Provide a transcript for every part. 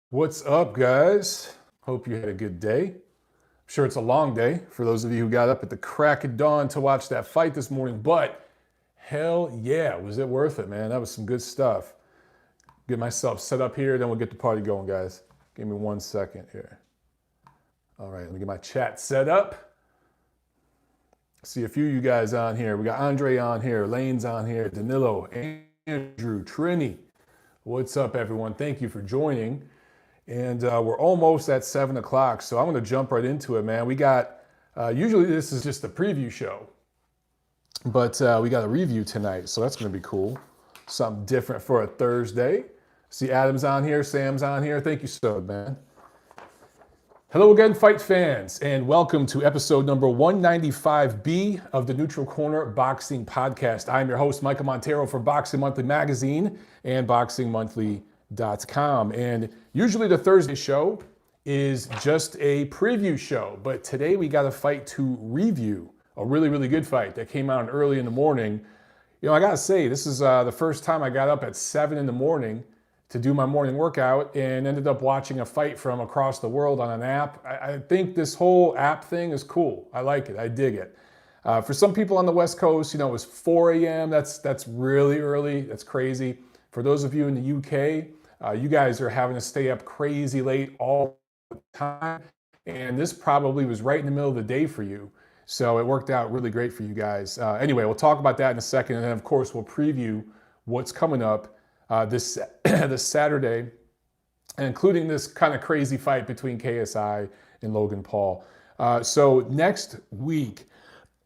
What's up, guys? Hope you had a good day. I'm sure it's a long day for those of you who got up at the crack of dawn to watch that fight this morning, but hell yeah, was it worth it, man? That was some good stuff. Get myself set up here, then we'll get the party going, guys. Give me 1 second here. All right, let me get my chat set up. See a few of you guys on here. We got Andre on here, Lane's on here, Danilo, Andrew, Trini. What's up, everyone? Thank you for joining. And we're almost at 7 o'clock, so I'm going to jump right into it, man. We got, usually this is just a preview show, but we got a review tonight, so that's going to be cool. Something different for a Thursday. See Adam's on here, Sam's on here. Thank you so much, man. Hello again, fight fans, and welcome to episode number 195B of the Neutral Corner Boxing Podcast. I'm your host, Michael Montero for Boxing Monthly Magazine and BoxingMonthly.com. And usually the Thursday show is just a preview show, but today we got a fight to review, a really, really good fight that came out early in the morning. You know, I gotta say, this is the first time I got up at 7 in the morning to do my morning workout and ended up watching a fight from across the world on an app. I think this whole app thing is cool. I like it, I dig it. For some people on the West Coast, you know, it was 4 a.m. That's really early, that's crazy. For those of you in the UK, you guys are having to stay up crazy late all the time. And this probably was right in the middle of the day for you. So it worked out really great for you guys. Anyway, we'll talk about that in a second. And then of course, we'll preview what's coming up this Saturday, including this kind of crazy fight between KSI and Logan Paul. So next week,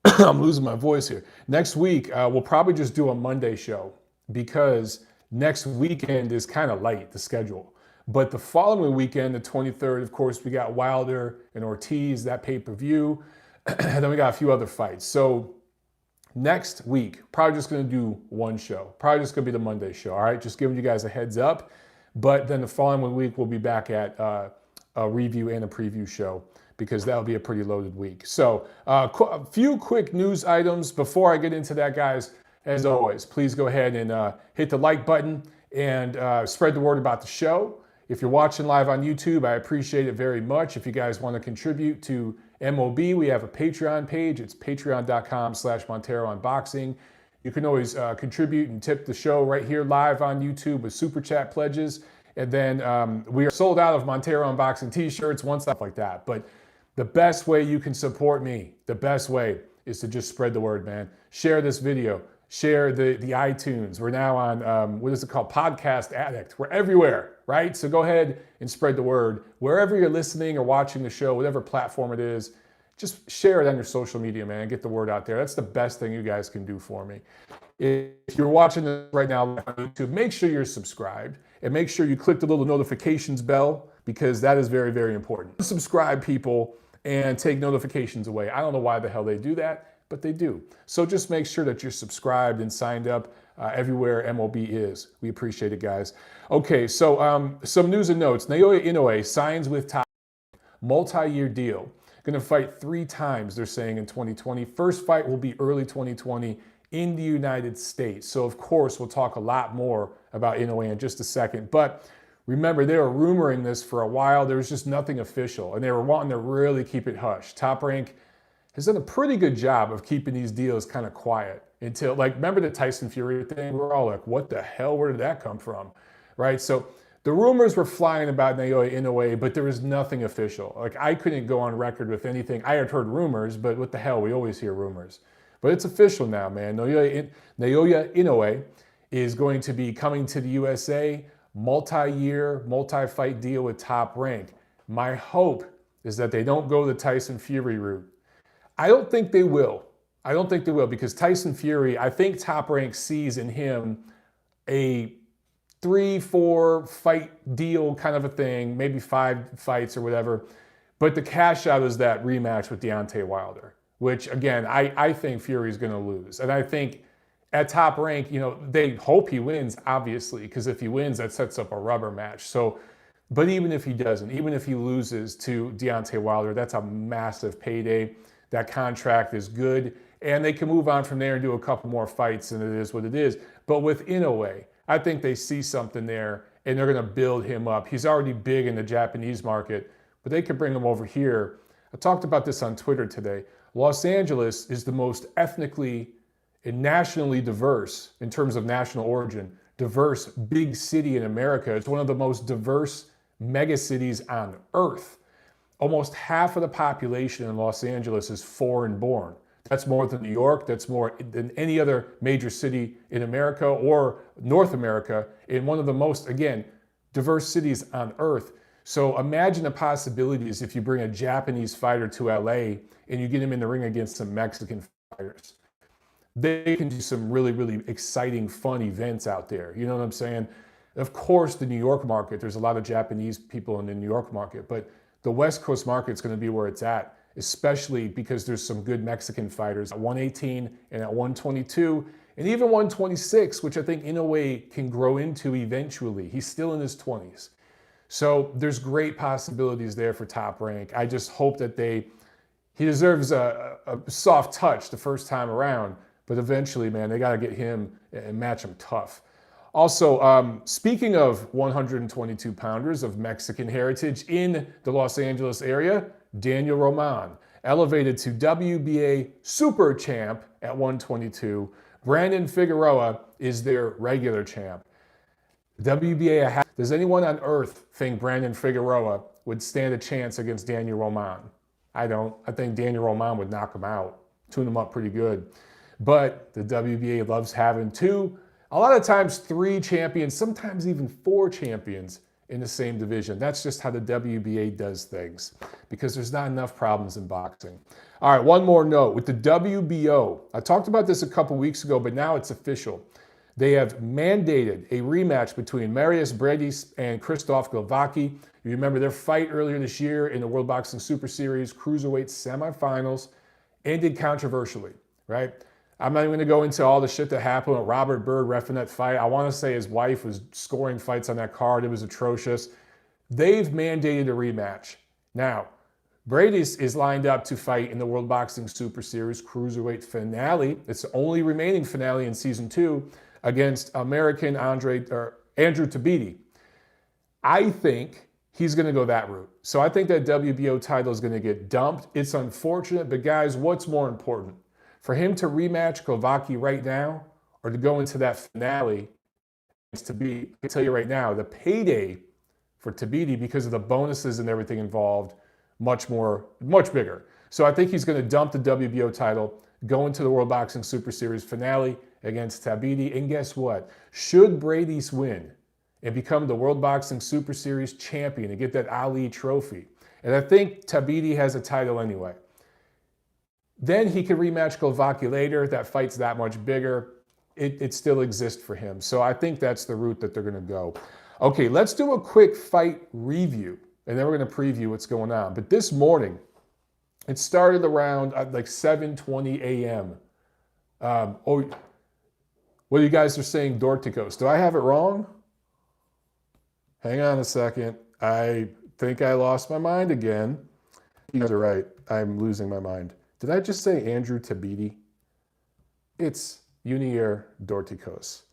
I'm losing my voice here. Next week, we'll probably just do a Monday show because next weekend is kind of light, the schedule. But the following weekend, the 23rd, of course, we got Wilder and Ortiz, that pay-per-view. And then we got a few other fights. So next week, probably just going to do one show. Probably just going to be the Monday show, all right? Just giving you guys a heads up. But then the following week, we'll be back at a review and a preview show because that'll be a pretty loaded week. So a few quick news items before I get into that, guys. As always, please go ahead and hit the like button and spread the word about the show. If you're watching live on YouTube, I appreciate it very much. If you guys want to contribute to MOB, we have a Patreon page. It's patreon.com/MonteroOnBoxing. You can always contribute and tip the show right here live on YouTube with Super Chat pledges. And then we are sold out of Montero Unboxing t-shirts, stuff like that. But the best way you can support me, the best way is to just spread the word, man. Share this video. Share the iTunes. We're now on, what is it called? Podcast Addict. We're everywhere, right? So go ahead and spread the word. Wherever you're listening or watching the show, whatever platform it is, just share it on your social media, man. Get the word out there. That's the best thing you guys can do for me. If you're watching this right now on YouTube, make sure you're subscribed and make sure you click the little notifications bell because that is very, very important. Subscribe, people, and take notifications away. I don't know why the hell they do that, but they do. So just make sure that you're subscribed and signed up everywhere MOB is. We appreciate it, guys. Okay, so some news and notes. Naoya Inoue signs with Top, multi-year deal. Going to fight 3 times, they're saying, in 2020. First fight will be early 2020 in the United States. So, of course, we'll talk a lot more about Inoue in just a second. But remember, they were rumoring this for a while. There was just nothing official, and they were wanting to really keep it hush. Top Rank has done a pretty good job of keeping these deals kind of quiet until, like, remember the Tyson Fury thing? We're all like, what the hell? Where did that come from? Right? So the rumors were flying about Naoya Inoue, but there was nothing official. Like, I couldn't go on record with anything. I had heard rumors, but what the hell? We always hear rumors. But it's official now, man. Naoya Inoue is going to be coming to the USA, multi-year, multi-fight deal with Top Rank. My hope is that they don't go the Tyson Fury route. I don't think they will. I don't think they will because Tyson Fury, I think Top Rank sees in him a 3-4 fight deal kind of a thing, maybe 5 fights or whatever. But the cash out is that rematch with Deontay Wilder, which again, I think Fury's going to lose. And I think at Top Rank, you know, they hope he wins, obviously, because if he wins, that sets up a rubber match. So, but even if he doesn't, even if he loses to Deontay Wilder, that's a massive payday. That contract is good, and they can move on from there and do a couple more fights, and it is what it is. But with Inoue, I think they see something there, and they're going to build him up. He's already big in the Japanese market, but they could bring him over here. I talked about this on Twitter today. Los Angeles is the most ethnically and nationally diverse, in terms of national origin, diverse big city in America. It's one of the most diverse mega cities on earth. Almost half of the population in Los Angeles is foreign born. That's more than New York. That's more than any other major city in America or North America, in one of the most, again, diverse cities on earth. So imagine the possibilities if you bring a Japanese fighter to LA and you get him in the ring against some Mexican fighters. They can do some really, really exciting, fun events out there. You know what I'm saying? Of course, the New York market, there's a lot of Japanese people in the New York market, but the West Coast market is going to be where it's at, especially because there's some good Mexican fighters at 118 and at 122 and even 126, which I think Inoue can grow into eventually. He's still in his 20s. So there's great possibilities there for Top Rank. I just hope that he deserves a soft touch the first time around, but eventually, man, they got to get him and match him tough. Also, speaking of 122 pounders of Mexican heritage in the Los Angeles area, Daniel Roman, elevated to WBA Super Champ at 122. Brandon Figueroa is their regular champ. WBA, does anyone on earth think Brandon Figueroa would stand a chance against Daniel Roman? I don't. I think Daniel Roman would knock him out, tune him up pretty good. But the WBA loves having a lot of times 3 champions, sometimes even 4 champions in the same division. That's just how the WBA does things, because there's not enough problems in boxing. All right, one more note. With the WBO, I talked about this a couple weeks ago, but now it's official. They have mandated a rematch between Marius Bredis and Krzysztof Glowacki. You remember their fight earlier this year in the World Boxing Super Series Cruiserweight semifinals ended controversially, right? I'm not even going to go into all the shit that happened with Robert Byrd reffing that fight. I want to say his wife was scoring fights on that card. It was atrocious. They've mandated a rematch. Now, Bredis is lined up to fight in the World Boxing Super Series Cruiserweight finale. It's the only remaining finale in Season 2 against American Andrew Tabiti. I think he's going to go that route. So I think that WBO title is going to get dumped. It's unfortunate, but guys, what's more important? For him to rematch Glowacki right now, or to go into that finale, I can tell you right now, the payday for Tabiti, because of the bonuses and everything involved, much bigger. So I think he's going to dump the WBO title, go into the World Boxing Super Series finale against Tabiti, and guess what? Should Bredis win and become the World Boxing Super Series champion and get that Ali trophy, and I think Tabiti has a title anyway, then he can rematch Glowacki later. That fight's that much bigger. It still exists for him. So I think that's the route that they're going to go. Okay, let's do a quick fight review, and then we're going to preview what's going on. But this morning, it started around like 7:20 a.m. What you guys are saying, Dorticos. Do I have it wrong? Hang on a second. I think I lost my mind again. You guys are right. I'm losing my mind. Did I just say Andrew Tabiti? It's Yunier Dorticos.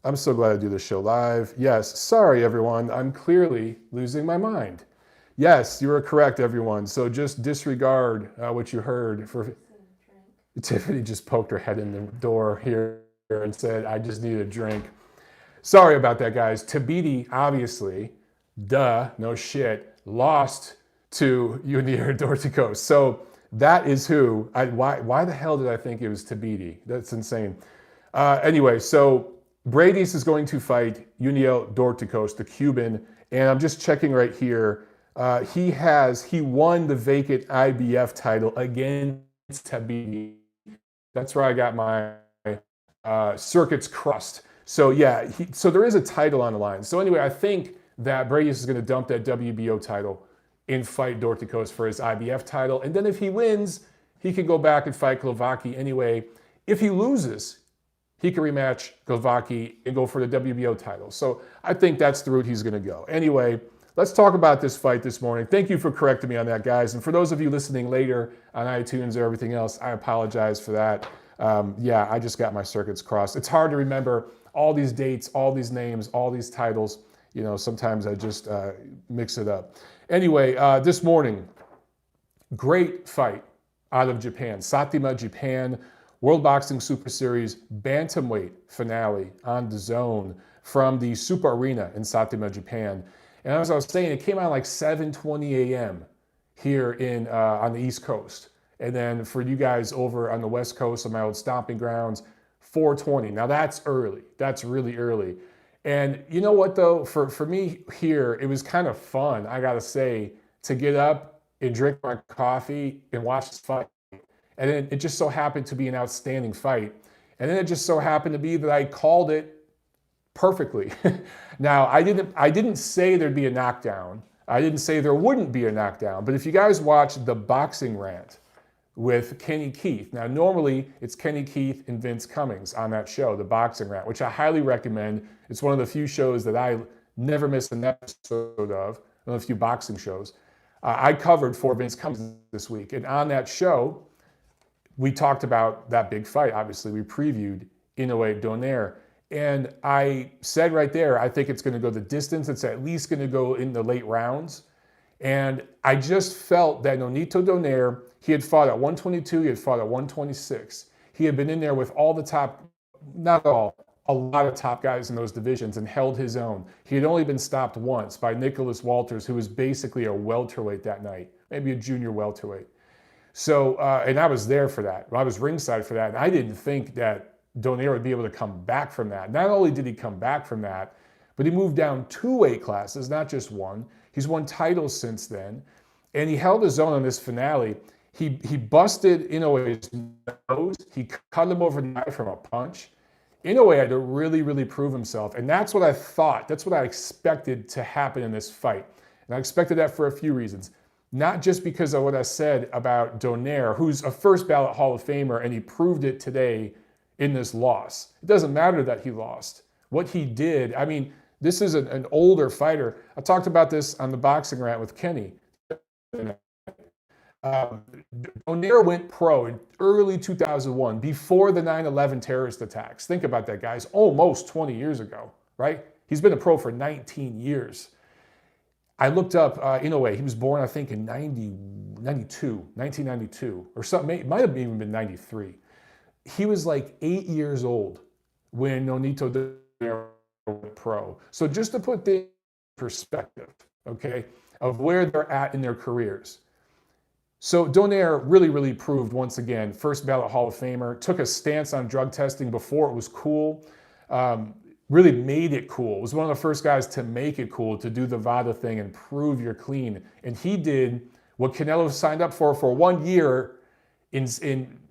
I'm so glad I do this show live. Yes, sorry everyone, I'm clearly losing my mind. Yes, you are correct everyone. So just disregard what you heard. Tiffany just poked her head in the door here and said, I just need a drink. Sorry about that, guys. Tabiti, obviously, no shit, lost to Yunier Dorticos. So that is who. Why the hell did I think it was Tabiti? That's insane. Anyway, so Bredis is going to fight Yunier Dorticos, the Cuban, and I'm just checking right here. He won the vacant IBF title against Tabiti. That's where I got my circuits crossed. So yeah, so there is a title on the line. So anyway, I think that Bredis is going to dump that WBO title and fight Dorticos for his IBF title. And then if he wins, he can go back and fight Glowacki anyway. If he loses, he can rematch Glowacki and go for the WBO title. So I think that's the route he's going to go. Anyway, let's talk about this fight this morning. Thank you for correcting me on that, guys. And for those of you listening later on iTunes or everything else, I apologize for that. Yeah, I just got my circuits crossed. It's hard to remember all these dates, all these names, all these titles. You know, sometimes I just mix it up. Anyway, this morning, great fight out of Japan. Saitama, Japan, World Boxing Super Series Bantamweight finale on DAZN from the Super Arena in Saitama, Japan. And as I was saying, it came out like 7:20 a.m. here in on the East Coast. And then for you guys over on the West Coast, on my old stomping grounds, 4:20. Now that's early. That's really early. And you know what though, for me here, it was kind of fun, I gotta say, to get up and drink my coffee and watch this fight. And then it just so happened to be an outstanding fight. And then it just so happened to be that I called it perfectly. Now, I didn't say there'd be a knockdown. I didn't say there wouldn't be a knockdown. But if you guys watch the boxing rant with Kenny Keith. Now, normally it's Kenny Keith and Vince Cummings on that show, The Boxing Rant, which I highly recommend. It's one of the few shows that I never miss an episode of, one of the few boxing shows. I covered for Vince Cummings this week. And on that show, we talked about that big fight. Obviously, we previewed Inoue Donaire. And I said right there, I think it's going to go the distance. It's at least going to go in the late rounds. And I just felt that Nonito Donaire, he had fought at 122, he had fought at 126. He had been in there with all the top, not all, a lot of top guys in those divisions and held his own. He had only been stopped once by Nicholas Walters, who was basically a welterweight that night, maybe a junior welterweight. So, and I was there for that. I was ringside for that. And I didn't think that Donaire would be able to come back from that. Not only did he come back from that, but he moved down 2 weight classes, not just 1. He's won titles since then. And he held his own on this finale. He busted Inoue's nose. He cut him over the eye from a punch. Inoue had to really, really prove himself. And that's what I thought. That's what I expected to happen in this fight. And I expected that for a few reasons. Not just because of what I said about Donaire, who's a first ballot Hall of Famer, and he proved it today in this loss. It doesn't matter that he lost. What he did, I mean, this is an older fighter. I talked about this on the boxing rant with Kenny. Donaire went pro in early 2001, before the 9/11 terrorist attacks. Think about that, guys. Almost 20 years ago, right? He's been a pro for 19 years. I looked up Inoue. He was born, I think, in 1992, or something. It might have even been 93. He was like 8 years old when Nonito Donaire went pro. So just to put things in perspective, okay, of where they're at in their careers. So Donaire really, really proved once again, first ballot Hall of Famer, took a stance on drug testing before it was cool, really made it cool. Was one of the first guys to make it cool, to do the VADA thing and prove you're clean. And he did what Canelo signed up for 1 year in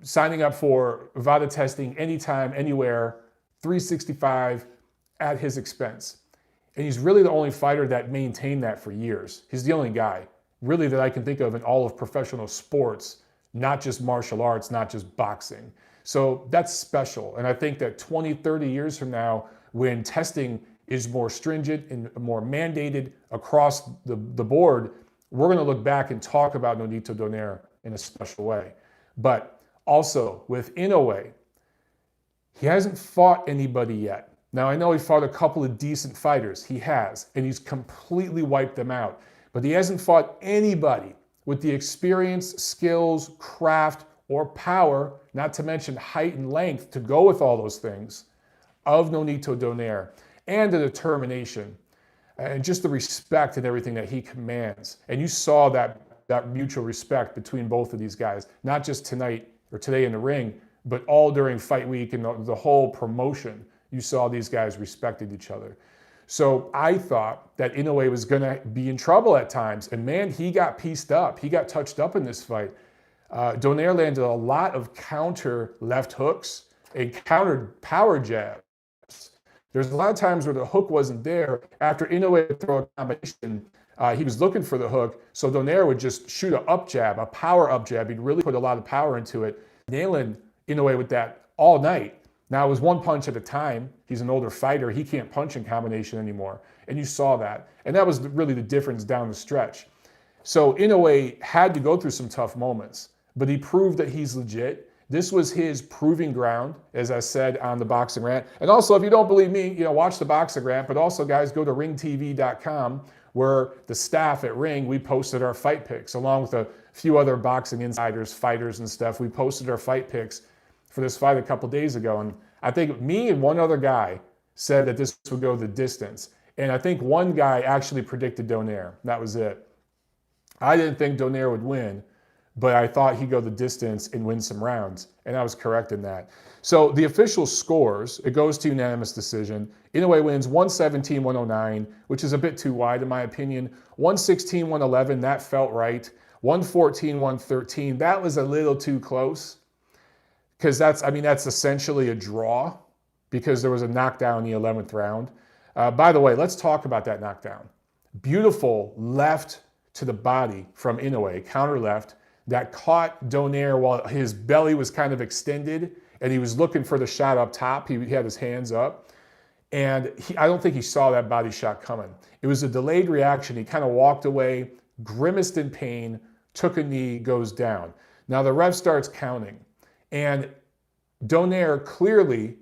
signing up for VADA testing anytime, anywhere, 365 at his expense. And he's really the only fighter that maintained that for years. He's the only guy really that I can think of in all of professional sports, not just martial arts, not just boxing. So that's special. And I think that 20, 30 years from now, when testing is more stringent and more mandated across the board, we're going to look back and talk about Nonito Donaire in a special way. But also with Inoue, he hasn't fought anybody yet. Now, I know he fought a couple of decent fighters. He has, and he's completely wiped them out. But he hasn't fought anybody with the experience, skills, craft, or power, not to mention height and length to go with all those things, of Nonito Donaire, and the determination and just the respect and everything that he commands. And you saw that mutual respect between both of these guys, not just tonight or today in the ring, but all during fight week and the whole promotion. You saw these guys respected each other. So I thought that Inoue was going to be in trouble at times. And man, he got pieced up. He got touched up in this fight. Donaire landed a lot of counter left hooks and countered power jabs. There's a lot of times where the hook wasn't there. After Inoue would throw a combination, he was looking for the hook. So Donaire would just shoot an up jab, a power up jab. He'd really put a lot of power into it, nailing Inoue with that all night. Now, it was one punch at a time. He's an older fighter. He can't punch in combination anymore. And you saw that. And that was really the difference down the stretch. So Inoue had to go through some tough moments, but he proved that he's legit. This was his proving ground, as I said on the Boxing Rant. And also, if you don't believe me, watch the Boxing Rant. But also, guys, go to ringtv.com, where the staff at Ring, we posted our fight picks, along with a few other boxing insiders, fighters and stuff. We posted our fight picks for this fight a couple days ago. And I think me and one other guy said that this would go the distance. And I think one guy actually predicted Donaire. That was it. I didn't think Donaire would win, but I thought he'd go the distance and win some rounds, and I was correct in that. So the official scores, it goes to unanimous decision. Inoue wins 117-109, which is a bit too wide in my opinion. 116-111, that felt right. 114-113, that was a little too close, because that's essentially a draw, because there was a knockdown in the 11th round. By the way, let's talk about that knockdown. Beautiful left to the body from Inoue, counter left, that caught Donaire while his belly was kind of extended and he was looking for the shot up top. He had his hands up, and I don't think he saw that body shot coming. It was a delayed reaction. He kind of walked away, grimaced in pain, took a knee, goes down. Now the ref starts counting, and Donaire clearly,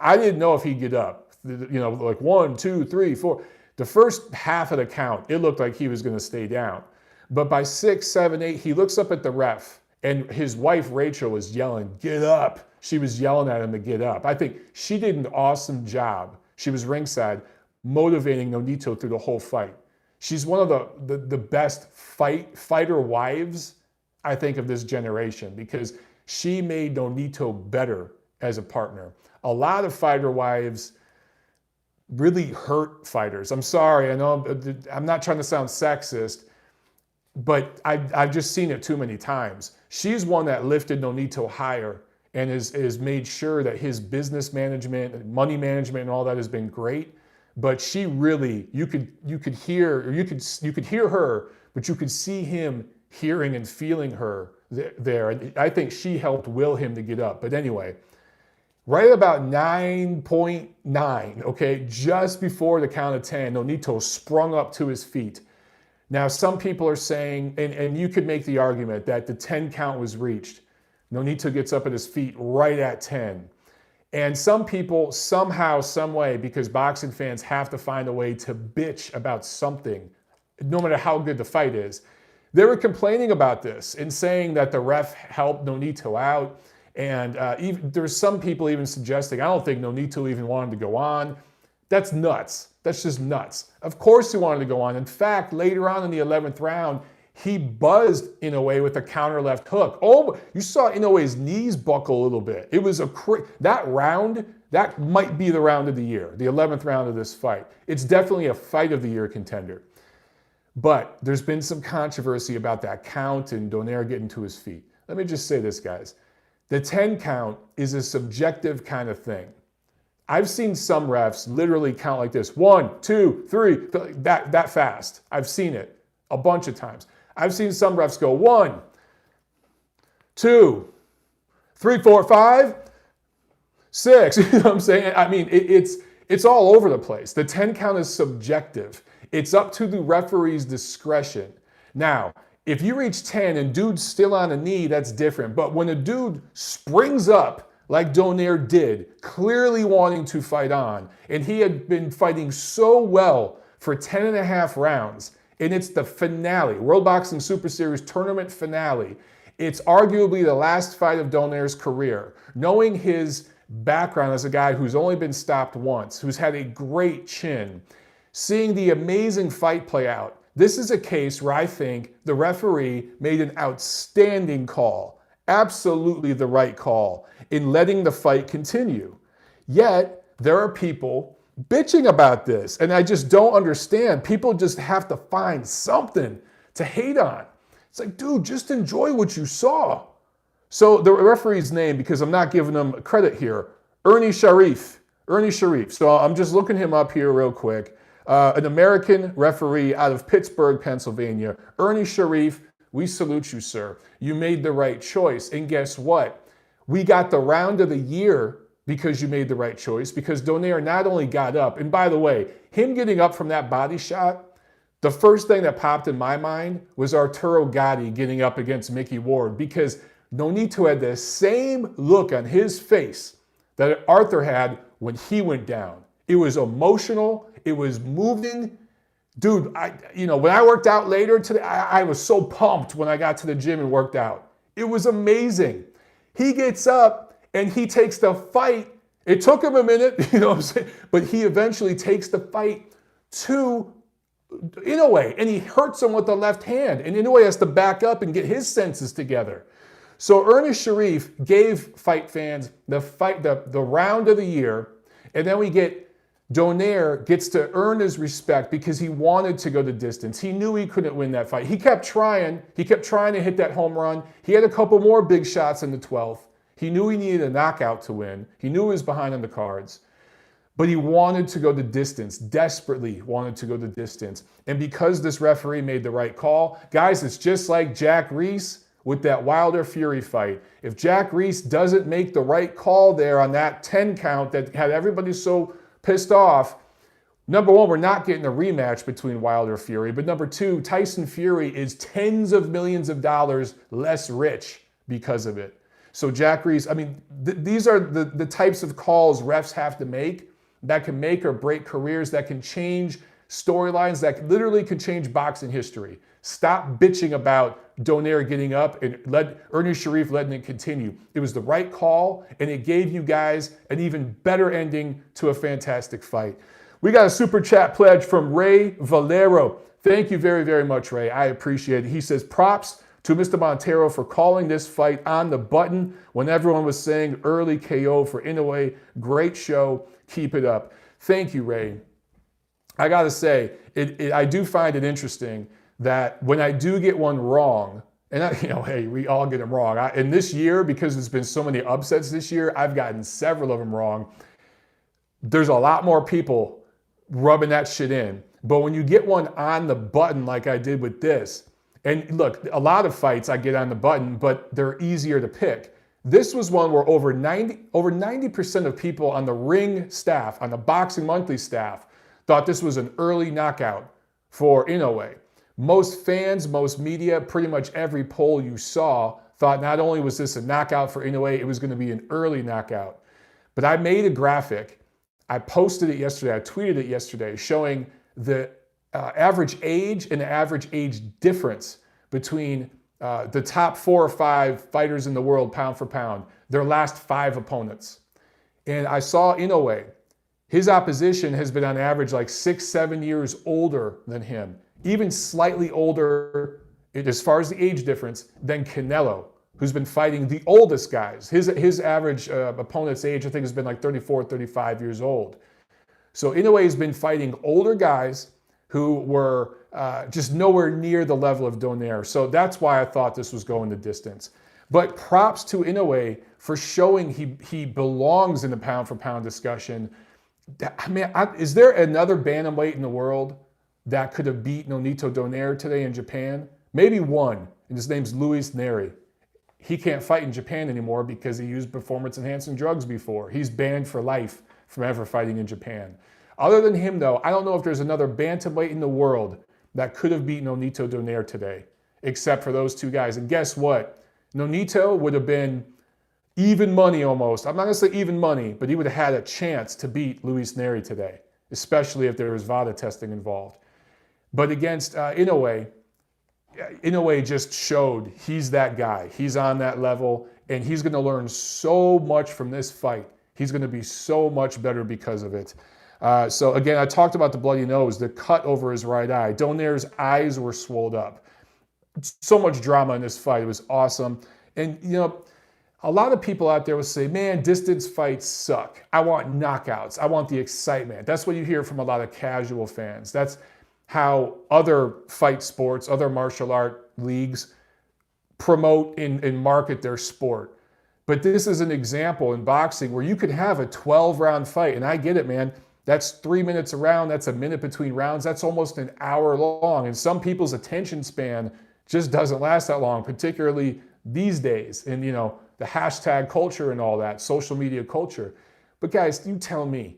I didn't know if he'd get up. Like 1, 2, 3, 4. The first half of the count, it looked like he was going to stay down. But by 6, 7, 8, he looks up at the ref, and his wife, Rachel, was yelling, "Get up." She was yelling at him to get up. I think she did an awesome job. She was ringside, motivating Nonito through the whole fight. She's one of the best fighter wives, I think, of this generation, because she made Nonito better as a partner. A lot of fighter wives really hurt fighters. I'm sorry, I know I'm not trying to sound sexist, but I've just seen it too many times. She's one that lifted Nonito higher and is made sure that his business management, money management, and all that has been great. But she really, you could hear her, but you could see him hearing and feeling her there. And I think she helped will him to get up. But anyway, right about 9.9, okay, just before the count of 10, Nonito sprung up to his feet. Now, some people are saying, and you could make the argument that the 10 count was reached. Nonito gets up at his feet right at 10. And some people, somehow, some way, because boxing fans have to find a way to bitch about something, no matter how good the fight is, they were complaining about this and saying that the ref helped Nonito out. And there's some people even suggesting, I don't think Nonito even wanted to go on. That's nuts. That's just nuts. Of course he wanted to go on. In fact, later on in the 11th round, he buzzed Inoue with a counter left hook. Oh, you saw Inoue's knees buckle a little bit. It was that round, that might be the round of the year, the 11th round of this fight. It's definitely a fight of the year contender. But there's been some controversy about that count and Donaire getting to his feet. Let me just say this, guys. The 10 count is a subjective kind of thing. I've seen some refs literally count like this. 1, 2, 3, that fast. I've seen it a bunch of times. I've seen some refs go 1, 2, 3, 4, 5, 6. You know what I'm saying? I mean, it's all over the place. The 10 count is subjective. It's up to the referee's discretion. Now, if you reach 10 and dude's still on a knee, that's different. But when a dude springs up like Donaire did, clearly wanting to fight on, and he had been fighting so well for 10 and a half rounds, and it's the finale, World Boxing Super Series tournament finale. It's arguably the last fight of Donaire's career. Knowing his background as a guy who's only been stopped once, who's had a great chin, seeing the amazing fight play out, this is a case where I think the referee made an outstanding call, absolutely the right call, in letting the fight continue. Yet, there are people bitching about this, and I just don't understand. People just have to find something to hate on. It's like, dude, just enjoy what you saw. So the referee's name, because I'm not giving him credit here, Ernie Sharif. So I'm just looking him up here real quick. An American referee out of Pittsburgh, Pennsylvania. Ernie Sharif, we salute you, sir. You made the right choice. And guess what? We got the round of the year because you made the right choice, because Donaire not only got up, and by the way, him getting up from that body shot, the first thing that popped in my mind was Arturo Gatti getting up against Mickey Ward, because Nonito had the same look on his face that Arthur had when he went down. It was emotional. It was moving. Dude, when I worked out later today, I was so pumped when I got to the gym and worked out. It was amazing. He gets up and he takes the fight. It took him a minute, but he eventually takes the fight to Inoue, and he hurts him with the left hand. And Inoue has to back up and get his senses together. So Ernest Sharif gave fight fans the round of the year, and then we get Donaire gets to earn his respect because he wanted to go the distance. He knew he couldn't win that fight. He kept trying. He kept trying to hit that home run. He had a couple more big shots in the 12th. He knew he needed a knockout to win. He knew he was behind on the cards. But he wanted to go the distance, desperately wanted to go the distance. And because this referee made the right call, guys, it's just like Jack Reese with that Wilder Fury fight. If Jack Reese doesn't make the right call there on that 10 count that had everybody so pissed off, number one, we're not getting a rematch between Wilder and Fury. But number two, Tyson Fury is tens of millions of dollars less rich because of it. So Jack Reese, these are the types of calls refs have to make that can make or break careers, that can change storylines, that literally could change boxing history. Stop bitching about Donaire getting up and Ernest Sharif letting it continue. It was the right call, and it gave you guys an even better ending to a fantastic fight. We got a super chat pledge from Ray Valero. Thank you very, very much, Ray. I appreciate it. He says, props to Mr. Montero for calling this fight on the button when everyone was saying early KO for Inoue. Great show. Keep it up. Thank you, Ray. I got to say, I do find it interesting that when I do get one wrong, and hey, we all get them wrong. And this year, because there's been so many upsets this year, I've gotten several of them wrong. There's a lot more people rubbing that shit in. But when you get one on the button like I did with this, and look, a lot of fights I get on the button, but they're easier to pick. This was one where over 90% of people on the Ring staff, on the Boxing Monthly staff, thought this was an early knockout for Inoue. Most fans, most media, pretty much every poll you saw thought not only was this a knockout for Inoue, it was going to be an early knockout. But I made a graphic. I posted it yesterday. I tweeted it yesterday showing the average age and the average age difference between the top 4 or 5 fighters in the world, pound for pound, their last 5 opponents. And I saw Inoue. His opposition has been on average like 6-7 years older than him. Even slightly older, as far as the age difference, than Canelo, who's been fighting the oldest guys. His average opponent's age, I think, has been like 34, 35 years old. So Inoue has been fighting older guys who were just nowhere near the level of Donaire. So that's why I thought this was going the distance. But props to Inoue for showing he belongs in the pound-for-pound discussion. Is there another bantamweight in the world that could have beat Nonito Donaire today in Japan? Maybe one, and his name's Luis Neri. He can't fight in Japan anymore because he used performance-enhancing drugs before. He's banned for life from ever fighting in Japan. Other than him, though, I don't know if there's another bantamweight in the world that could have beaten Nonito Donaire today, except for those two guys. And guess what? Nonito would have been even money almost. I'm not going to say even money, but he would have had a chance to beat Luis Neri today, especially if there was VADA testing involved. But against Inoue just showed he's that guy. He's on that level, and he's going to learn so much from this fight. He's going to be so much better because of it. So again, I talked about the bloody nose, the cut over his right eye. Donaire's eyes were swelled up. So much drama in this fight. It was awesome. And, a lot of people out there will say, man, distance fights suck. I want knockouts. I want the excitement. That's what you hear from a lot of casual fans. That's how other fight sports, other martial art leagues promote and market their sport. But this is an example in boxing where you could have a 12-round fight. And I get it, man. That's 3 minutes a round. That's a minute between rounds. That's almost an hour long. And some people's attention span just doesn't last that long, particularly these days. And, the hashtag culture and all that, social media culture. But guys, you tell me,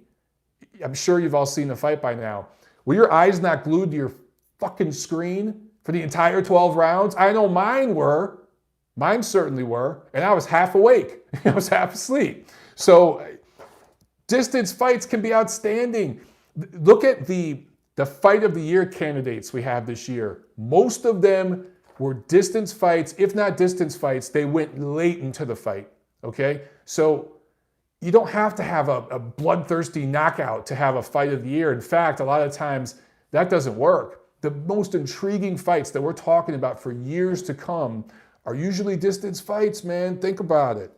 I'm sure you've all seen the fight by now. Were your eyes not glued to your fucking screen for the entire 12 rounds? I know mine were. Mine certainly were, and I was half awake. I was half asleep. So distance fights can be outstanding. Look at the fight of the year candidates we have this year. Most of them were distance fights. If not distance fights, they went late into the fight, okay? So you don't have to have a bloodthirsty knockout to have a fight of the year. In fact, a lot of times that doesn't work. The most intriguing fights that we're talking about for years to come are usually distance fights, man. Think about it.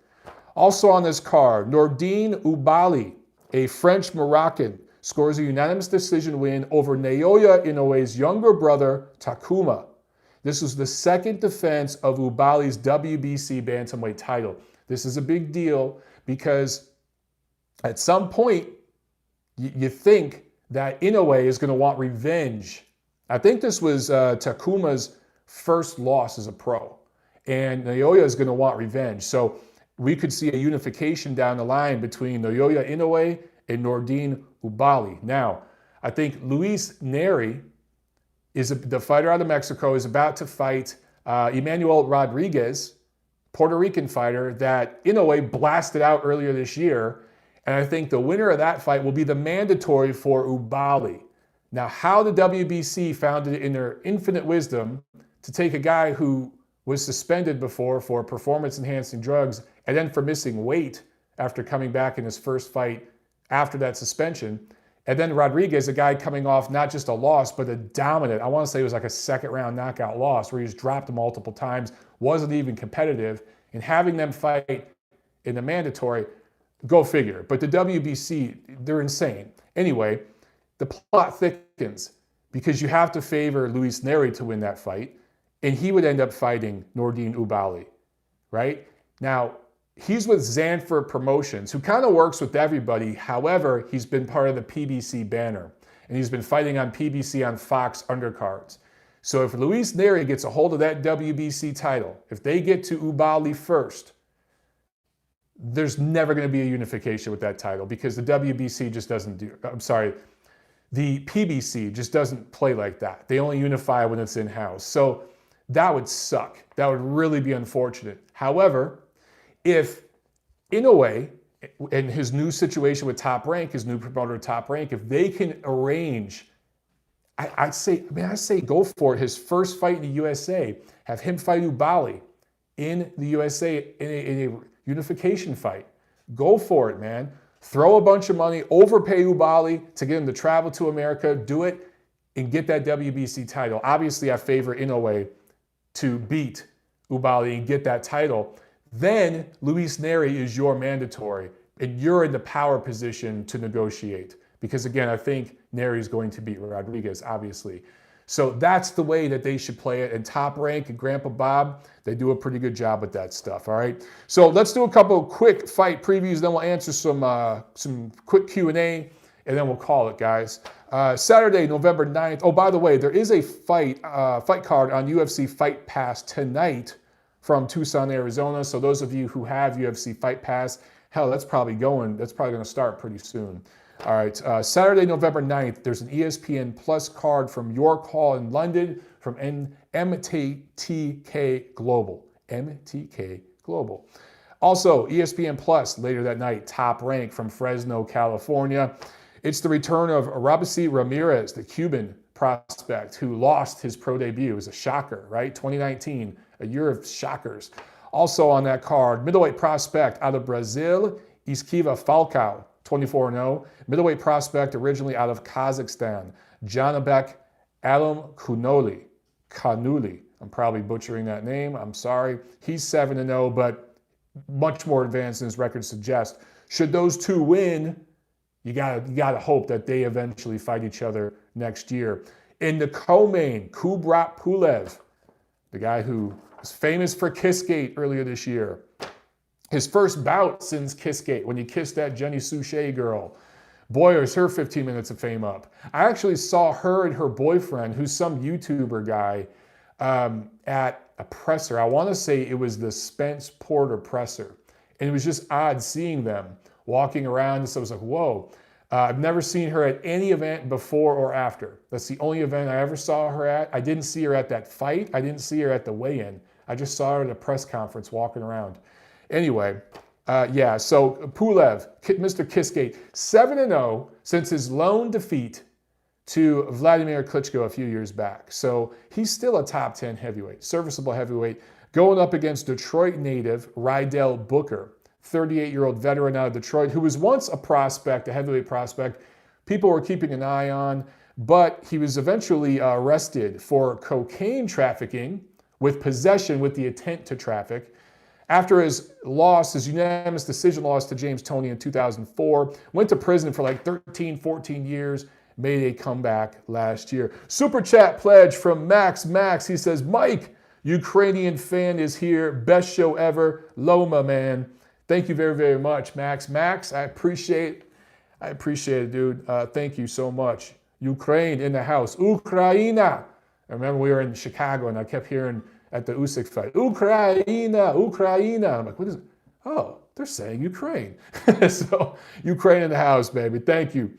Also on this card, Nordine Oubaali, a French-Moroccan, scores a unanimous decision win over Naoya Inoue's younger brother, Takuma. This was the second defense of Oubaali's WBC Bantamweight title. This is a big deal because at some point, you think that Inoue is going to want revenge. I think this was Takuma's first loss as a pro, and Naoya is going to want revenge. So we could see a unification down the line between Naoya Inoue and Nordine Oubaali. Now, I think Luis Neri, the fighter out of Mexico, is about to fight Emmanuel Rodriguez, Puerto Rican fighter that Inoue blasted out earlier this year. And I think the winner of that fight will be the mandatory for Oubaali. Now, how the WBC found it in their infinite wisdom to take a guy who was suspended before for performance-enhancing drugs and then for missing weight after coming back in his first fight after that suspension, and then Rodriguez, a guy coming off not just a loss, but a dominant, I want to say it was like a second-round knockout loss where he was dropped multiple times, wasn't even competitive, and having them fight in the mandatory, go figure. But the WBC, they're insane. Anyway, the plot thickens because you have to favor Luis Neri to win that fight, and he would end up fighting Nordine Oubaali, right? Now, he's with Zanford Promotions, who kind of works with everybody. However, he's been part of the PBC banner, and he's been fighting on PBC on Fox undercards. So if Luis Neri gets a hold of that WBC title, if they get to Oubaali first, there's never going to be a unification with that title because the WBC just doesn't do, the PBC just doesn't play like that. They only unify when it's in-house. So that would suck. That would really be unfortunate. However, if Inoue and his new situation with Top Rank, his new promoter Top Rank, if they can arrange, I say go for it. His first fight in the USA, have him fight Oubaali in the USA in a unification fight. Go for it, man. Throw a bunch of money, overpay Oubaali to get him to travel to America, do it, and get that WBC title. Obviously, I favor Inoue to beat Oubaali and get that title. Then Luis Neri is your mandatory, and you're in the power position to negotiate. Because again, I think Neri is going to beat Rodriguez, obviously. So that's the way that they should play it. And Top Rank and Grandpa Bob, they do a pretty good job with that stuff, all right? So let's do a couple of quick fight previews, then we'll answer some quick Q&A, and then we'll call it, guys. Saturday, November 9th. Oh, by the way, there is a fight card on UFC Fight Pass tonight from Tucson, Arizona. So those of you who have UFC Fight Pass, hell, that's probably going to start pretty soon. All right, Saturday, November 9th, there's an ESPN Plus card from York Hall in London from MTK Global. MTK Global. Also, ESPN Plus later that night, Top Rank from Fresno, California. It's the return of Robesi Ramirez, the Cuban prospect who lost his pro debut. It was a shocker, right? 2019, a year of shockers. Also on that card, middleweight prospect out of Brazil, Esquiva Falcao. 24-0. Middleweight prospect originally out of Kazakhstan, Janabek Adam Kanuli. I'm probably butchering that name. I'm sorry. He's 7-0, but much more advanced than his record suggests. Should those two win, you gotta hope that they eventually fight each other next year. In the co-main, Kubrat Pulev, the guy who was famous for Kissgate earlier this year. His first bout since Kissgate, when he kissed that Jenny Suchet girl. Boy, is her 15 minutes of fame up. I actually saw her and her boyfriend, who's some YouTuber guy, at a presser. I want to say it was the Spence Porter presser. And it was just odd seeing them walking around. So I was like, whoa. I've never seen her at any event before or after. That's the only event I ever saw her at. I didn't see her at that fight. I didn't see her at the weigh-in. I just saw her at a press conference walking around. Anyway, yeah, so Pulev, Mr. Kissgate, 7-0 since his lone defeat to Vladimir Klitschko a few years back. So he's still a top 10 heavyweight, serviceable heavyweight, going up against Detroit native Rydell Booker, 38-year-old veteran out of Detroit, who was once a prospect, a heavyweight prospect. People were keeping an eye on, but he was eventually arrested for cocaine trafficking with possession with the intent to traffic. After his loss, his unanimous decision loss to James Toney in 2004, went to prison for like 13, 14 years, made a comeback last year. Super chat pledge from Max. He says, Mike, Ukrainian fan is here. Best show ever. Loma, man. Thank you very, very much, Max. I appreciate it, dude. Thank you so much. Ukraine in the house. Ukraina. I remember we were in Chicago and I kept hearing at the Usyk fight, Ukraina. I'm like, what is it? Oh, they're saying Ukraine. So Ukraine in the house, baby. Thank you.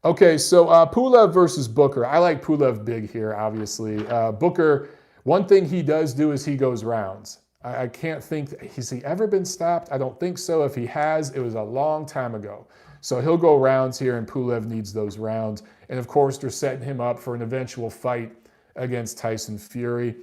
Okay, so Pulev versus Booker. I like Pulev big here, obviously. Booker, one thing he does do is he goes rounds. I can't think, has he ever been stopped? I don't think so. If he has, it was a long time ago. So he'll go rounds here, and Pulev needs those rounds. And of course, they're setting him up for an eventual fight against Tyson Fury.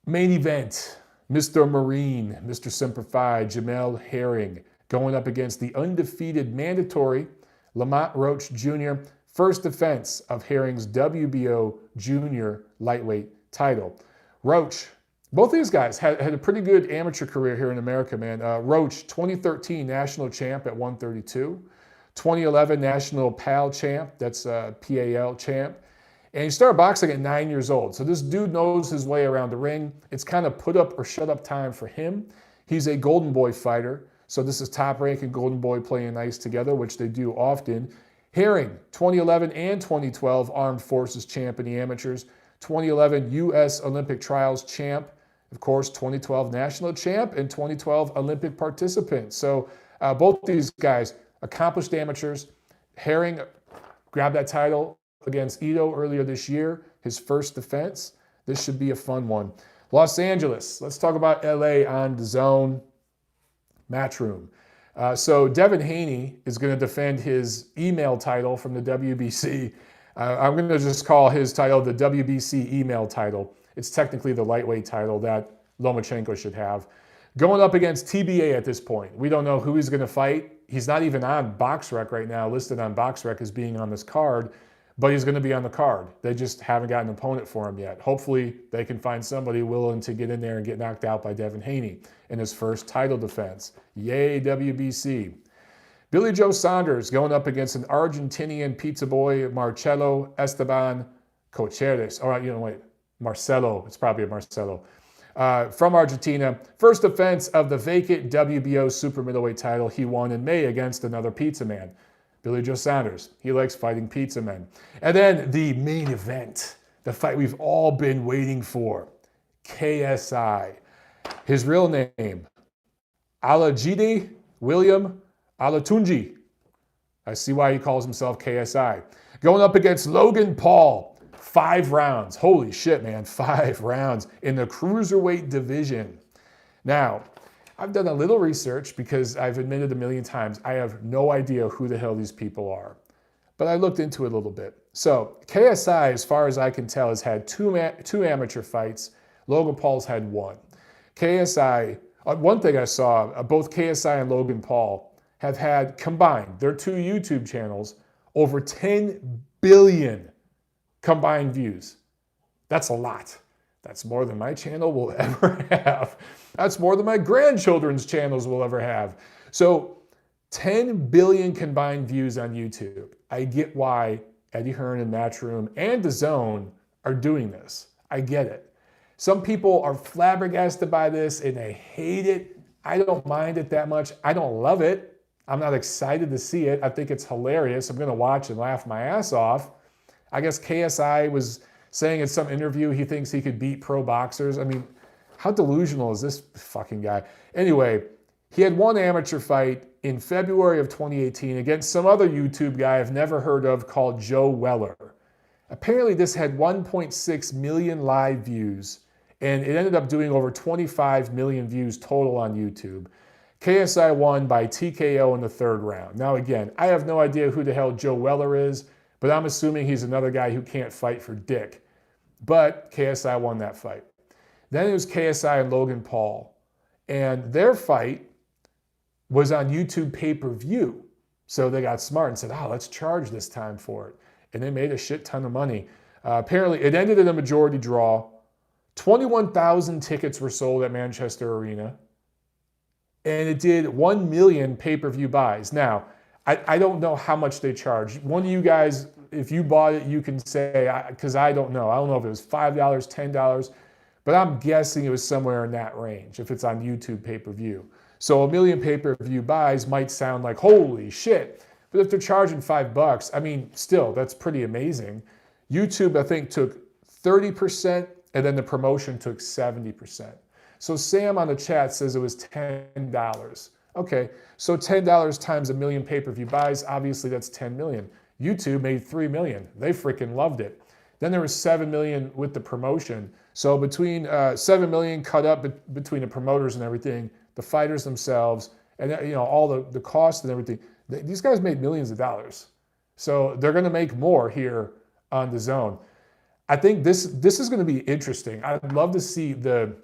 Main event, Mr. Marine, Mr. Semper Fi, Jemel Herring, going up against the undefeated mandatory Lamont Roach Jr., first defense of Herring's WBO junior lightweight title. Roach, both these guys had a pretty good amateur career here in America, man. Roach, 2013 national champ at 132, 2011 national PAL champ, that's PAL champ. And he started boxing at 9 years old. So this dude knows his way around the ring. It's kind of put up or shut up time for him. He's a Golden Boy fighter. So this is top rank and Golden Boy playing nice together, which they do often. Herring, 2011 and 2012 Armed Forces champ in the amateurs. 2011 U.S. Olympic Trials champ. Of course, 2012 national champ and 2012 Olympic participant. So both these guys, accomplished amateurs. Herring grabbed that title against Ito earlier this year, his first defense. This should be a fun one. Los Angeles, let's talk about LA on DAZN. Matchroom. So Devin Haney is going to defend his email title from the WBC. I'm going to just call his title the WBC email title. It's technically the lightweight title that Lomachenko should have. Going up against TBA at this point. We don't know who he's going to fight. He's not even on BoxRec right now, listed on BoxRec as being on this card, but he's going to be on the card. They just haven't got an opponent for him yet. Hopefully they can find somebody willing to get in there and get knocked out by Devin Haney in his first title defense. Yay, WBC. Billy Joe Saunders going up against an Argentinian pizza boy, Marcelo Esteban Cocheres. All right, wait, Marcelo. It's probably a Marcelo. From Argentina. First defense of the vacant WBO super middleweight title he won in May against another pizza man. Billy Joe Saunders. He likes fighting pizza men. And then the main event, the fight we've all been waiting for. KSI. His real name, Alajide William Alatunji. I see why he calls himself KSI. Going up against Logan Paul. 5 rounds. Holy shit, man. 5 rounds in the cruiserweight division. Now, I've done a little research because I've admitted a million times I have no idea who the hell these people are. But I looked into it a little bit. So KSI, as far as I can tell, has had two amateur fights. Logan Paul's had 1. KSI, one thing I saw, both KSI and Logan Paul have had combined, their 2 YouTube channels, over 10 billion combined views. That's a lot. That's more than my channel will ever have. That's more than my grandchildren's channels will ever have. So 10 billion combined views on YouTube. I get why Eddie Hearn and Matchroom and DAZN are doing this. I get it. Some people are flabbergasted by this and they hate it. I don't mind it that much. I don't love it. I'm not excited to see it. I think it's hilarious. I'm going to watch and laugh my ass off. I guess KSI was saying in some interview he thinks he could beat pro boxers. I mean, how delusional is this fucking guy? Anyway, he had 1 amateur fight in February of 2018 against some other YouTube guy I've never heard of called Joe Weller. Apparently this had 1.6 million live views and it ended up doing over 25 million views total on YouTube. KSI won by TKO in the third round. Now again, I have no idea who the hell Joe Weller is, but I'm assuming he's another guy who can't fight for dick. But KSI won that fight. Then it was KSI and Logan Paul. And their fight was on YouTube pay-per-view. So they got smart and said, let's charge this time for it. And they made a shit ton of money. Apparently, it ended in a majority draw. 21,000 tickets were sold at Manchester Arena. And it did 1 million pay-per-view buys. Now, I don't know how much they charged. One of you guys, if you bought it, you can say, because I don't know. I don't know if it was $5, $10, but I'm guessing it was somewhere in that range if it's on YouTube pay-per-view. So 1 million pay-per-view buys might sound like, holy shit. But if they're charging $5, I mean, still, that's pretty amazing. YouTube, I think, took 30%, and then the promotion took 70%. So Sam on the chat says it was $10. Okay, so $10 times 1 million pay-per-view buys, obviously that's 10 million. YouTube made 3 million. They freaking loved it. Then there was 7 million with the promotion. So between 7 million cut up between the promoters and everything, the fighters themselves, and all the costs and everything, these guys made millions of dollars. So they're going to make more here on DAZN. I think this is going to be interesting. I'd love to see the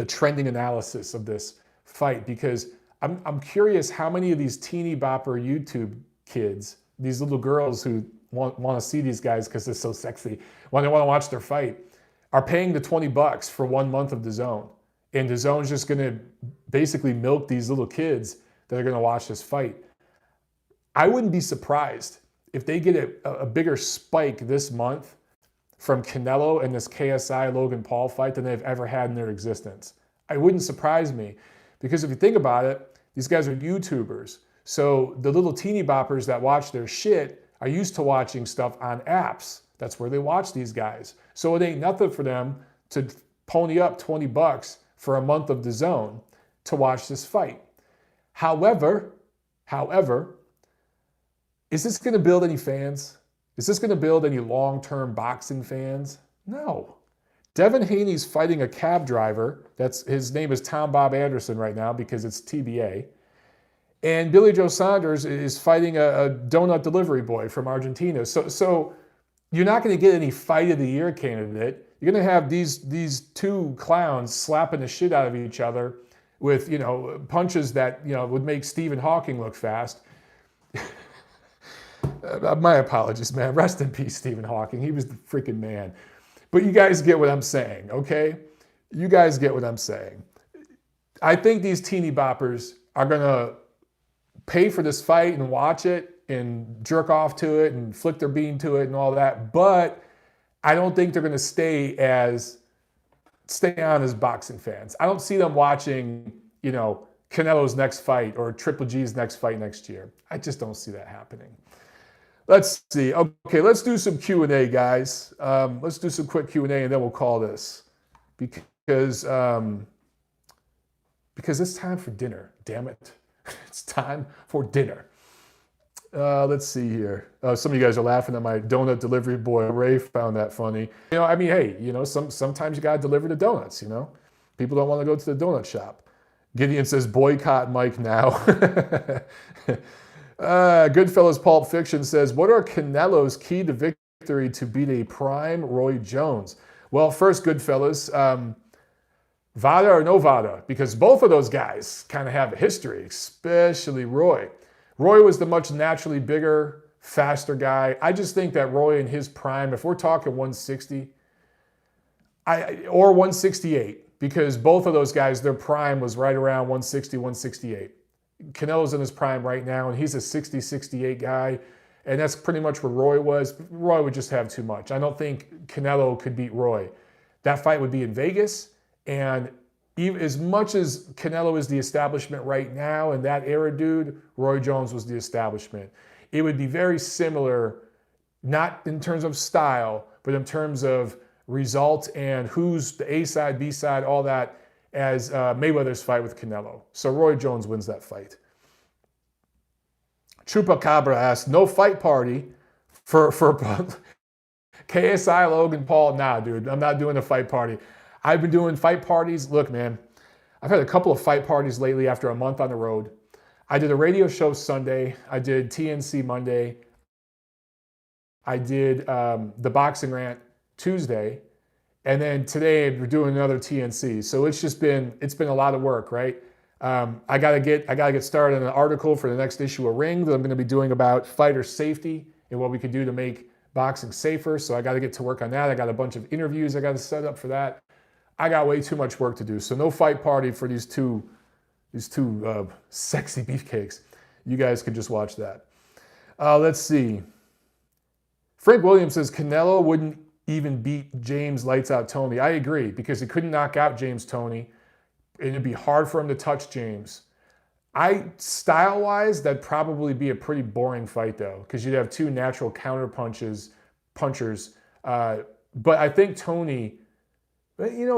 trending analysis of this fight, because I'm curious how many of these teeny bopper YouTube kids, these little girls who want to see these guys because they're so sexy, when they want to watch their fight, are paying the $20 for 1 month of DAZN. And DAZN's just going to basically milk these little kids that are going to watch this fight. I wouldn't be surprised if they get a bigger spike this month from Canelo and this KSI Logan Paul fight than they've ever had in their existence. It wouldn't surprise me, because if you think about it, these guys are YouTubers. So the little teeny boppers that watch their shit are used to watching stuff on apps. That's where they watch these guys. So it ain't nothing for them to pony up $20 for a month of DAZN to watch this fight. However, is this going to build any fans? Is this going to build any long-term boxing fans? No. Devin Haney's fighting a cab driver. His name is Tom Bob Anderson right now because it's TBA. And Billy Joe Saunders is fighting a donut delivery boy from Argentina. So you're not going to get any fight of the year candidate. You're going to have these two clowns slapping the shit out of each other with, punches that, would make Stephen Hawking look fast. My apologies, man. Rest in peace, Stephen Hawking. He was the freaking man. But you guys get what I'm saying, okay? You guys get what I'm saying. I think these teeny boppers are going to pay for this fight and watch it and jerk off to it and flick their bean to it and all that. But I don't think they're going to stay on as boxing fans. I don't see them watching, Canelo's next fight or Triple G's next fight next year. I just don't see that happening. Let's see. Okay, let's do some Q&A, guys. Let's do some quick Q&A, and then we'll call this. Because it's time for dinner. Damn it. It's time for dinner. Let's see here. Some of you guys are laughing at my donut delivery boy. Ray found that funny. Hey, sometimes you got to deliver the donuts, People don't want to go to the donut shop. Gideon says, boycott Mike now. Goodfellas Pulp Fiction says, what are Canelo's key to victory to beat a prime Roy Jones? Well, first, Goodfellas, Vada or no Vada, because both of those guys kind of have a history, especially Roy. Roy was the much naturally bigger, faster guy. I just think that Roy in his prime, if we're talking 160 or 168, because both of those guys, their prime was right around 160, 168. Canelo's in his prime right now, and he's a 60, 68 guy, and that's pretty much where Roy was. Roy would just have too much. I don't think Canelo could beat Roy. That fight would be in Vegas, and even as much as Canelo is the establishment right now, and that era dude, Roy Jones was the establishment. It would be very similar, not in terms of style, but in terms of result and who's the A side, B side, all that, as Mayweather's fight with Canelo. So Roy Jones wins that fight. Chupacabra asks, no fight party for KSI Logan Paul? Nah, dude, I'm not doing a fight party. I've been doing fight parties. Look, man, I've had a couple of fight parties lately after a month on the road. I did a radio show Sunday. I did TNC Monday. I did the boxing rant Tuesday. And then today we're doing another TNC. So it's been a lot of work, right? I gotta get started on an article for the next issue of Ring that I'm gonna be doing about fighter safety and what we could do to make boxing safer. So I gotta get to work on that. I got a bunch of interviews I gotta set up for that. I got way too much work to do. So no fight party for these two sexy beefcakes. You guys can just watch that. Let's see. Frank Williams says Canelo wouldn't even beat James Lights Out Tony. I agree, because he couldn't knock out James Toney, and it'd be hard for him to touch James. Style-wise, that'd probably be a pretty boring fight, though, because you'd have two natural counter punchers. But I think Tony,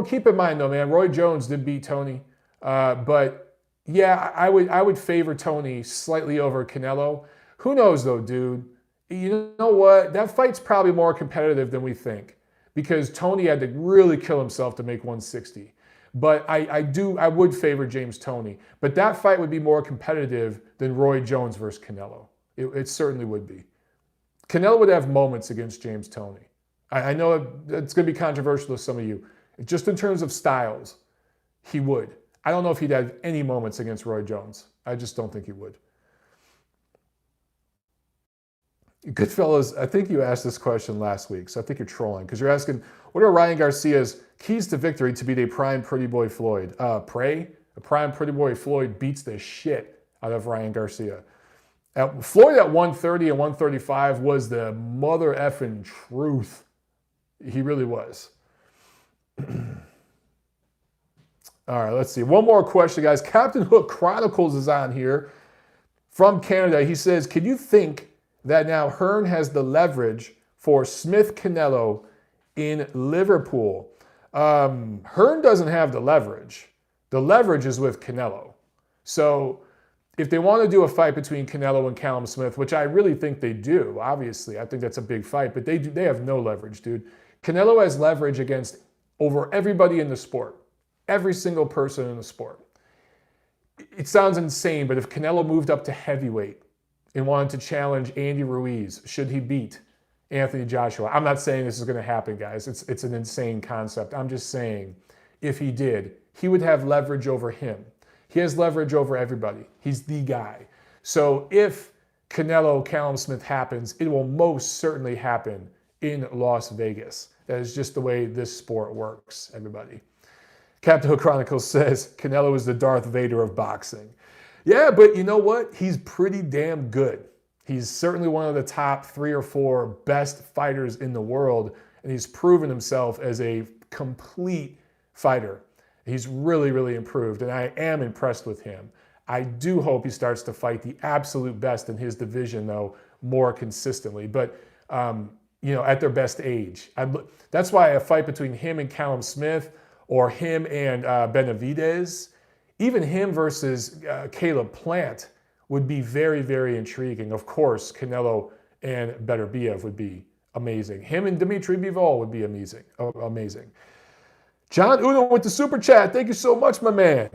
keep in mind, though, man, Roy Jones did beat Tony. But, yeah, I would favor Tony slightly over Canelo. Who knows, though, dude? You know what? That fight's probably more competitive than we think, because Tony had to really kill himself to make 160. But I would favor James Toney. But that fight would be more competitive than Roy Jones versus Canelo. It certainly would be. Canelo would have moments against James Toney. I know it's going to be controversial to some of you. Just in terms of styles, he would. I don't know if he'd have any moments against Roy Jones. I just don't think he would. Goodfellas, I think you asked this question last week, so I think you're trolling, because you're asking, what are Ryan Garcia's keys to victory to beat a prime Pretty Boy Floyd? A prime Pretty Boy Floyd beats the shit out of Ryan Garcia. Floyd at 130 and 135 was the mother effing truth. He really was. All right, let's see. One more question, guys. Captain Hook Chronicles is on here from Canada. He says, can you think that now Hearn has the leverage for Smith Canelo in Liverpool? Hearn doesn't have the leverage. The leverage is with Canelo. So if they want to do a fight between Canelo and Callum Smith, which I really think they do, obviously, I think that's a big fight, but they have no leverage, dude. Canelo has leverage against over everybody in the sport, every single person in the sport. It sounds insane, but if Canelo moved up to heavyweight and wanted to challenge Andy Ruiz, should he beat Anthony Joshua? I'm not saying this is going to happen, guys. It's an insane concept. I'm just saying, if he did, he would have leverage over him. He has leverage over everybody. He's the guy. So if Canelo Callum Smith happens, it will most certainly happen in Las Vegas. That is just the way this sport works, everybody. Captain Hook Chronicles says, Canelo is the Darth Vader of boxing. Yeah, but you know what? He's pretty damn good. He's certainly one of the top 3 or 4 best fighters in the world, and he's proven himself as a complete fighter. He's really, really improved, and I am impressed with him. I do hope he starts to fight the absolute best in his division, though, more consistently. But, at their best age. That's why a fight between him and Callum Smith, or him and Benavidez, even him versus Caleb Plant would be very, very intriguing. Of course, Canelo and Beterbiev would be amazing. Him and Dimitri Bivol would be amazing. John Uno with the super chat. Thank you so much, my man.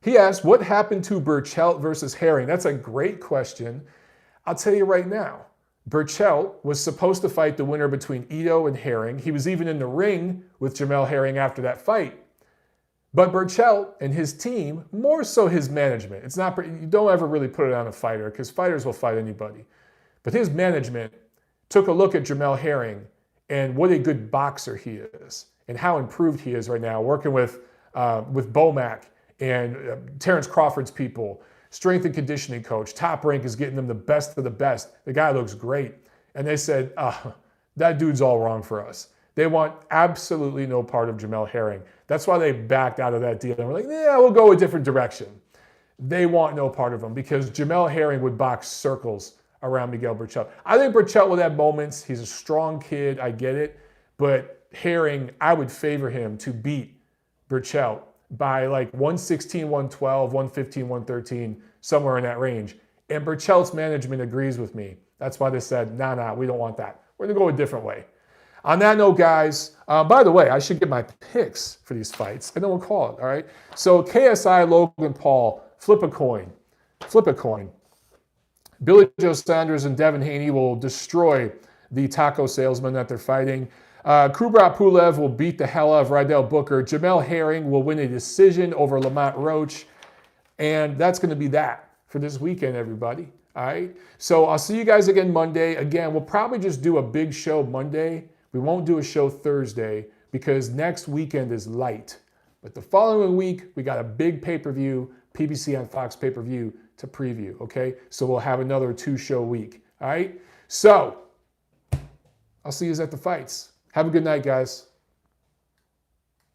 He asked, what happened to Burchelt versus Herring? That's a great question. I'll tell you right now. Burchelt was supposed to fight the winner between Ito and Herring. He was even in the ring with Jemel Herring after that fight. But Burchelt and his team, more so his management, you don't ever really put it on a fighter, because fighters will fight anybody. But his management took a look at Jemel Herring and what a good boxer he is, and how improved he is right now, working with Bomac and Terrence Crawford's people, strength and conditioning coach. Top Rank is getting them the best of the best. The guy looks great. And they said, that dude's all wrong for us. They want absolutely no part of Jemel Herring. That's why they backed out of that deal. And we're like, yeah, we'll go a different direction. They want no part of him, because Jemel Herring would box circles around Miguel Burchelt. I think Burchelt will have moments. He's a strong kid. I get it. But Herring, I would favor him to beat Burchelt by like 116, 112, 115, 113, somewhere in that range. And Burchelt's management agrees with me. That's why they said, nah, we don't want that. We're going to go a different way. On that note, guys, by the way, I should get my picks for these fights, and then we'll call it, all right? So KSI, Logan Paul, flip a coin. Flip a coin. Billy Joe Saunders and Devin Haney will destroy the taco salesman that they're fighting. Kubrat Pulev will beat the hell out of Rydell Booker. Jemel Herring will win a decision over Lamont Roach. And that's going to be that for this weekend, everybody. All right? So I'll see you guys again Monday. Again, we'll probably just do a big show Monday. We won't do a show Thursday because next weekend is light. But the following week, we got a big pay-per-view, PBC on Fox pay-per-view to preview, okay? So we'll have another 2-show week, all right? So I'll see you at the fights. Have a good night, guys.